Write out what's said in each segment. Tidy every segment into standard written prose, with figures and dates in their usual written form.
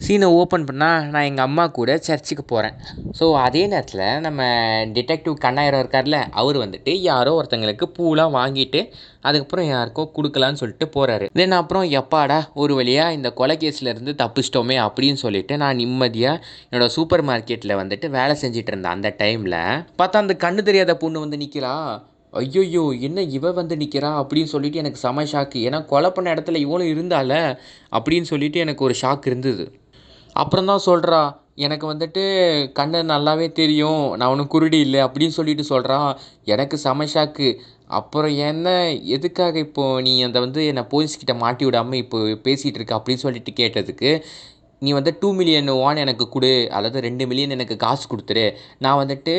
சீனை ஓப்பன் பண்ணால் நான் எங்கள் அம்மா கூட சர்ச்சுக்கு போகிறேன். ஸோ அதே நேரத்தில் நம்ம டிடெக்டிவ் கண்ணாயிரம் இருக்கார்ல, அவர் வந்துட்டு யாரோ ஒருத்தங்களுக்கு பூலாம் வாங்கிட்டு அதுக்கப்புறம் யாருக்கோ கொடுக்கலான்னு சொல்லிட்டு போகிறாரு. தென் அப்புறம் எப்பாடா ஒரு வழியாக இந்த கொலை கேஸ்லேருந்து தப்பிச்சிட்டோமே அப்படின்னு சொல்லிட்டு நான் நிம்மதியாக என்னோடய சூப்பர் மார்க்கெட்டில் வந்துட்டு வேலை செஞ்சிட்டு இருந்தேன். அந்த டைமில் பார்த்தா அந்த கண்ணு தெரியாத பொண்ணு வந்து நிற்கிறா. ஐயோயோ என்ன இவ வந்து நிற்கிறா அப்படின்னு சொல்லிட்டு எனக்கு செம ஷாக்கு. ஏன்னா கொலை பண்ண இடத்துல இவளும் இருந்தால அப்படின்னு சொல்லிட்டு எனக்கு ஒரு ஷாக் இருந்தது. அப்புறம் தான் சொல்கிறா, எனக்கு வந்துட்டு கண்ணு நல்லாவே தெரியும், நான் ஒன்றும் குருடி இல்லை அப்படின்னு சொல்லிட்டு சொல்கிறா. எனக்கு செம ஷாக்கு. அப்புறம் என்ன எதுக்காக இப்போது நீ அந்த வந்து என்னை போலீஸ்கிட்ட மாட்டி விடாமல் இப்போ பேசிகிட்டு இருக்க அப்படின்னு சொல்லிட்டு கேட்டதுக்கு, நீ வந்து 2 மில்லியன் வான் எனக்கு கொடு, அதாவது 2 மில்லியன் எனக்கு காசு கொடுத்துரு, நான் வந்துட்டு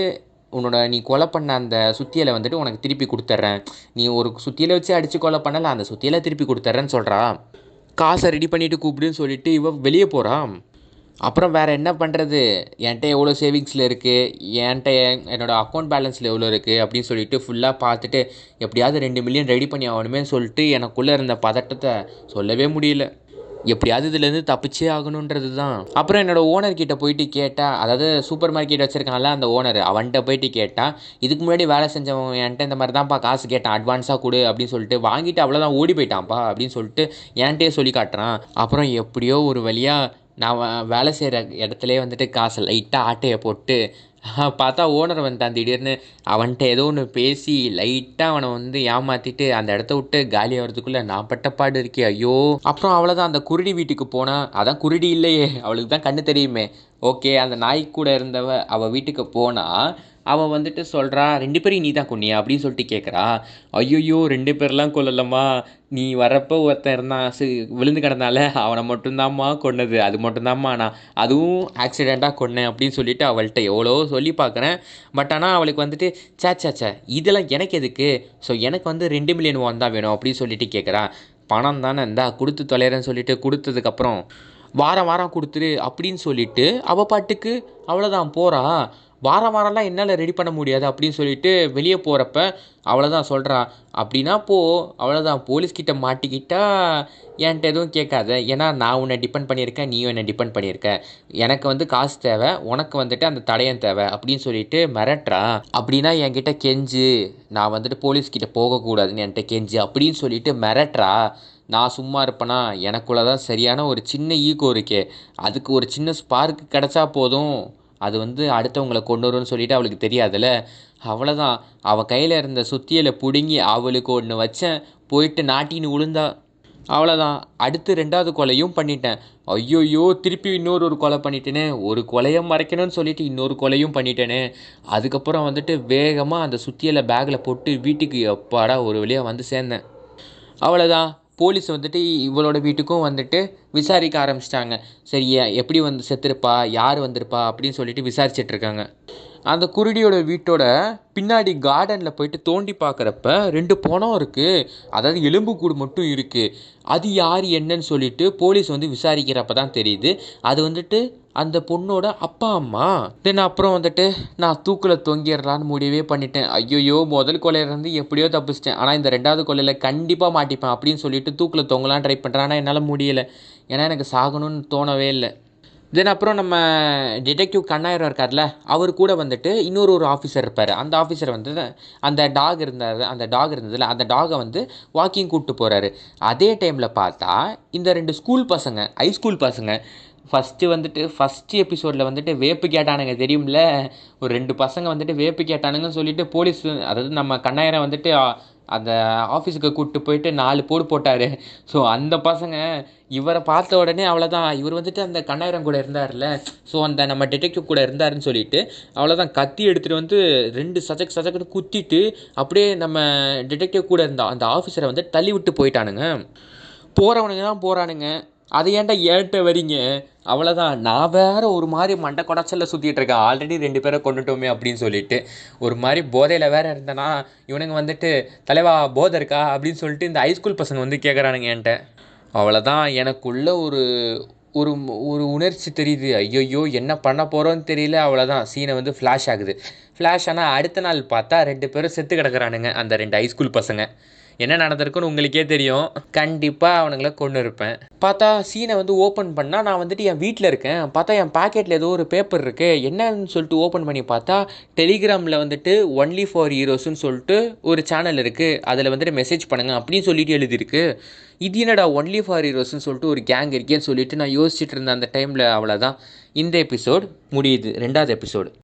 நீ கொலை பண்ண அந்த சுத்தியலை வந்துட்டு உனக்கு திருப்பி கொடுத்துட்றேன். நீ ஒரு சுத்தியலை வச்சு அடித்து கொலை பண்ணல, அந்த சுத்தியலை திருப்பி கொடுத்துட்றேன்னு சொல்கிறா. காசை ரெடி பண்ணிவிட்டு கூப்பிடுன்னு சொல்லிட்டு இவ வெளியே போகிறான். அப்புறம் வேறு என்ன பண்ணுறது, என்கிட்ட எவ்வளோ சேவிங்ஸில் இருக்குது, என்கிட்ட என்னோடய அக்கௌண்ட் பேலன்ஸில் எவ்வளோ இருக்குது அப்படின்னு சொல்லிட்டு ஃபுல்லாக பார்த்துட்டு எப்படியாவது 2 மில்லியன் ரெடி பண்ணி ஆகணுமே சொல்லிட்டு எனக்குள்ளே இருந்த பதட்டத்தை சொல்லவே முடியல. எப்படியாவது இதுலேருந்து தப்பிச்சே ஆகணுன்றது தான். அப்புறம் என்னோடய ஓனர்கிட்ட போயிட்டு கேட்டால், அதாவது சூப்பர் மார்க்கெட் வச்சுருக்கான்ல அந்த ஓனர், அவன்கிட்ட போயிட்டு கேட்டால், இதுக்கு முன்னாடி வேலை செஞ்சவன் என்கிட்ட இந்த மாதிரி தான்ப்பா காசு கேட்டான், அட்வான்ஸாக கொடு அப்படின்னு சொல்லிட்டு வாங்கிட்டு அவ்வளோதான் ஓடி போயிட்டான்ப்பா அப்படின்னு சொல்லிட்டு என்கிட்டயே சொல்லி காட்டுறான். அப்புறம் எப்படியோ ஒரு வழியாக நான் வேலை செய்கிற இடத்துலையே வந்துட்டு காசை லைட்டாக ஆட்டையை போட்டு பார்த்தா ஓனர் வந்துட்டான் திடீர்னு. அவன்கிட்ட ஏதோ ஒன்று பேசி லைட்டாக அவனை வந்து ஏமாற்றிட்டு அந்த இடத்த விட்டு காலி ஆகிறதுக்குள்ளே நான் பட்டப்பாடு இருக்கே ஐயோ. அப்புறம் அவ்வளோதான், அந்த குருடி வீட்டுக்கு போனால், அதான் குருடி இல்லையே, அவளுக்கு தான் கண்ணு தெரியுமே, ஓகே, அந்த நாய் கூட இருந்தவ அவள் வீட்டுக்கு போனால் அவள் வந்துட்டு சொல்கிறா, 2 பேரையும் நீ தான் கொன்னியா அப்படின்னு சொல்லிட்டு கேட்குறா. ஐயோயோ 2 பேர்லாம் கொல்லலம்மா, நீ வரப்போ ஒருத்தன் இருந்தான் விழுந்து கிடந்தால அவனை மட்டும்தாம்மா கொன்னது, அது மட்டும்தாம்மா நான் அதுவும் ஆக்சிடெண்ட்டாக கொன்னேன் அப்படின்னு சொல்லிட்டு அவள்கிட்ட எவ்வளோ சொல்லி பார்க்குறேன். பட் ஆனால் அவளுக்கு வந்துட்டு சே இதெல்லாம் எனக்கு எதுக்கு, ஸோ எனக்கு வந்து 2 மில்லியன் வான் தான் வேணும் அப்படின்னு சொல்லிட்டு கேட்குறா. பணம் தானே இந்தா கொடுத்து தொலைகிறேன்னு சொல்லிட்டு கொடுத்ததுக்கப்புறம் வாரம் கொடுத்துரு அப்படின்னு சொல்லிட்டு அவள் பாட்டுக்கு அவ்வளோதான் போகிறா. வாரம்லாம் என்னால் ரெடி பண்ண முடியாது அப்படின்னு சொல்லிட்டு வெளியே போகிறப்ப அவ்வளோதான் சொல்கிறா, அப்படின்னா அவ்வளோதான் போலீஸ்கிட்ட மாட்டிக்கிட்டா என்கிட்ட எதுவும் கேட்காத, ஏன்னா நான் உன்னை டிபெண்ட் பண்ணியிருக்கேன், நீயும் என்னை டிபெண்ட் பண்ணியிருக்க, எனக்கு வந்து காசு தேவை, உனக்கு வந்துட்டு அந்த தடயம் தேவை அப்படின்னு சொல்லிட்டு மிரட்டுறா. அப்படின்னா என்கிட்ட கெஞ்சு, நான் வந்துட்டு போலீஸ்கிட்ட போகக்கூடாதுன்னு என்கிட்ட கெஞ்சு அப்படின்னு சொல்லிட்டு மிரட்டுறா. நான் சும்மா இருப்பேனா, எனக்குள்ளே தான் சரியான ஒரு சின்ன ஈகோ இருக்கே, அதுக்கு ஒரு சின்ன ஸ்பார்க் கிடச்சா போதும், அது வந்து அடுத்தவங்களை கொண்டு வரும்னு சொல்லிட்டு அவளுக்கு தெரியாதுல்ல. அவ்வளோதான், அவள் கையில் இருந்த சுத்தியலை பிடுங்கி அவளுக்கு ஒன்று வச்சேன், போயிட்டு நாட்டின்னு விழுந்தா. அவ்வளோதான், அடுத்து 2வது கொலையும் பண்ணிட்டேன். ஐயோயோ திருப்பி இன்னொரு கொலை பண்ணிட்டேனே, ஒரு கொலையை மறைக்கணும்னு சொல்லிட்டு இன்னொரு கொலையும் பண்ணிட்டேனே. அதுக்கப்புறம் வந்துட்டு வேகமாக அந்த சுத்தியலை பேக்கில் போட்டு வீட்டுக்கு எப்பாடா ஒரு வழியாக வந்து சேர்ந்தேன். அவ்வளோதான், போலீஸ் வந்துட்டு இவளோட வீட்டுக்கும் வந்துட்டு விசாரிக்க ஆரம்பிச்சிட்டாங்க. சரி எப்படி வந்து செத்துருப்பா, யார் வந்திருப்பா அப்படின்னு சொல்லிட்டு விசாரிச்சிட்ருக்காங்க. அந்த குருடியோட வீட்டோட பின்னாடி கார்டனில் போயிட்டு தோண்டி பார்க்குறப்ப 2 பணம் இருக்குது, அதாவது எலும்புக்கூடு மட்டும் இருக்குது. அது யார் என்னன்னு சொல்லிட்டு போலீஸ் வந்து விசாரிக்கிறப்ப தான் தெரியுது அது வந்துட்டு அந்த பொண்ணோட அப்பா அம்மா. தென் அப்புறம் வந்துட்டு நான் தூக்கில் தொங்கிடலான்னு முடிவே பண்ணிட்டேன். ஐயோயோ முதல் கொலையிலேருந்து எப்படியோ தப்பிச்சிட்டேன், ஆனால் இந்த 2வது கொலையில் கண்டிப்பாக மாட்டிப்பேன் அப்படின்னு சொல்லிட்டு தூக்கில் தொங்கலாம் ட்ரை பண்ணுறேன். ஆனால் என்னால் முடியலை, ஏன்னா எனக்கு சாகணும்னு தோணவே இல்லை. தென் அப்புறம் நம்ம டிடெக்டிவ் கண்ணாயிரம் இருக்கார்ல, அவர் கூட வந்துட்டு ஒரு ஆஃபீஸர் இருப்பார். அந்த ஆஃபீஸர் வந்து அந்த டாக் இருந்ததில்ல, அந்த டாகை வந்து வாக்கிங் கூப்பிட்டு போகிறாரு. அதே டைமில் பார்த்தா இந்த 2 ஸ்கூல் பசங்க, ஹைஸ்கூல் பசங்க, ஃபஸ்ட்டு எபிசோடில் வந்துட்டு வேப்பு கேட்டானுங்க தெரியும்ல, ஒரு 2 பசங்க வந்துட்டு வேப்பு கேட்டானுங்கன்னு சொல்லிட்டு போலீஸ், அதாவது நம்ம கண்ணாயிரம் வந்துட்டு அந்த ஆஃபீஸுக்கு கூப்பிட்டு போயிட்டு 4 போடு போட்டார். ஸோ அந்த பசங்க இவரை பார்த்த உடனே அவ்வளோதான், இவர் வந்துட்டு அந்த கண்ணாயிரம் கூட இருந்தார்ல, ஸோ அந்த நம்ம டிடெக்டிவ் கூட இருந்தாருன்னு சொல்லிட்டு அவ்வளோதான் கத்தி எடுத்துகிட்டு வந்து 2 சச்சக்குன்னு குத்திட்டு அப்படியே நம்ம டிடெக்டிவ் கூட இருந்தால் அந்த ஆஃபீஸரை வந்து தள்ளி விட்டு போயிட்டானுங்க. போகிறவனுங்க தான் போகிறானுங்க, அதை ஏன்டா ஏன்ட்ட வரீங்க, அவ்வளோதான். நான் வேறு ஒரு மாதிரி மண்டை குடச்சலில் சுற்றிட்டு இருக்கேன், ஆல்ரெடி 2 பேரை கொண்டுட்டோமே அப்படின்னு சொல்லிட்டு ஒரு மாதிரி போதையில் வேறு இருந்தேன்னா, இவனுங்க வந்துட்டு தலைவா போதை இருக்கா அப்படின்னு சொல்லிட்டு இந்த ஹைஸ்கூல் பசங்க வந்து கேட்குறானுங்க என்கிட்ட. அவ்வளோதான், எனக்குள்ள ஒரு ஒரு ஒரு உணர்ச்சி தெரியுது, ஐயோயோ என்ன பண்ண போகிறோன்னு தெரியல. அவ்வளோதான், சீனை வந்து ஃப்ளாஷ் ஆகுது. ஃப்ளாஷ் ஆனால் அடுத்த நாள் பார்த்தா 2 பேரும் செத்து கிடக்குறானுங்க, அந்த 2 ஹைஸ்கூல் பசங்க. என்ன நடந்திருக்குன்னு உங்களுக்கே தெரியும். கண்டிப்பாக அவனுங்களை கொண்டு இருப்பேன். பார்த்தா சீனை வந்து ஓப்பன் பண்ணால் நான் வந்துட்டு என் வீட்டில் இருக்கேன். பார்த்தா என் பாக்கெட்டில் ஏதோ ஒரு பேப்பர் இருக்குது. என்னன்னு சொல்லிட்டு ஓப்பன் பண்ணி பார்த்தா டெலிகிராமில் வந்துட்டு ஒன்லி ஃபார் ஹீரோஸ்ன்னு சொல்லிட்டு ஒரு சேனல் இருக்குது, அதில் வந்துட்டு மெசேஜ் பண்ணுங்கள் அப்படின்னு சொல்லிட்டு எழுதியிருக்கு. இது என்னடா ஒன்லி ஃபார் ஹீரோஸ்ன்னு சொல்லிட்டு ஒரு கேங் இருக்கேன்னு சொல்லிட்டு நான் யோசிச்சுட்டு இருந்தேன் அந்த டைமில். அவ்வளோதான், இந்த எபிசோட் முடியுது, 2வது எபிசோடு.